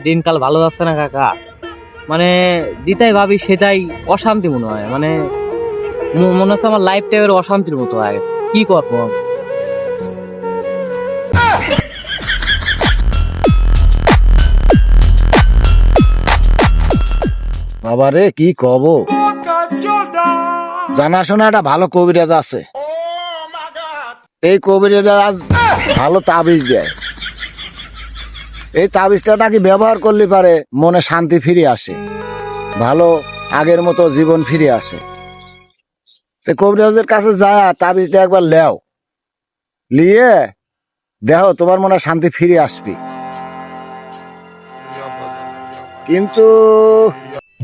দিনকাল ভালো যাচ্ছে না কাকা। মানে যেটাই ভাবি সেটাই অশান্তি মনে হয়। মানে মনে হচ্ছে আমার লাইফটা এবার অশান্তির মতো হয়। কি করবো? বাবারে কি কব, জানাশোনা একটা ভালো কবিরাজ আছে। এই কবিরাজ ভালো তাবিজ দেয়। এই তাবিজটা নাকি ব্যবহার করলে পারে মনে শান্তি ফিরে আসে, ভালো আগের মতো জীবন ফিরে আসে। তো কবিরাজের কাছে যায় তাবিজটা একবার লেও, লিয়ে দেখো তোমার মনে হয় শান্তি ফিরে আসবি। কিন্তু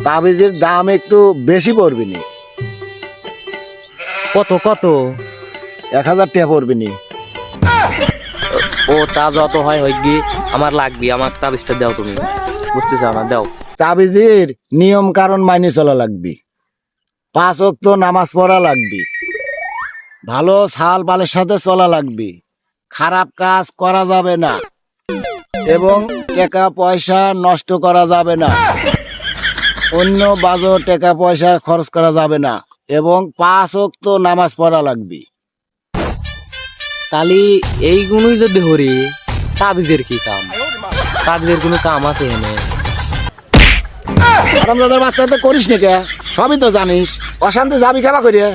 তাবিজের দাম একটু বেশি পড়বি নি, কত কত? 1000 টাকা পড়বি নি। ও তা যত হয় হয় গিয়ে আমার লাগবে। আমার তাবিজটা দাও, তুমি বুঝতে চাও না? দাও। তাবিজের নিয়ম কারণ মাইনে চলা লাগবি, 5 ওয়াক্ত নামাজ পড়া লাগবি, ভালো ছাল পালের সাথে চলা লাগবি, খারাপ কাজ করা যাবে না, এবং টাকা পয়সা নষ্ট করা যাবে না, অন্য বাজে টাকা পয়সা খরচ করা যাবে না, এবং 5 ওয়াক্ত নামাজ পড়া লাগবি। তাহলে এইগুলোই যদি হরি, তাবিজের কি কাম? তাবিজের কোনো কাম আছে এনে? আরামদাদার বাচ্চাতে করিস নি কে? সবই তো জানিস, অশান্তি যাবি খাবা করিয়ে।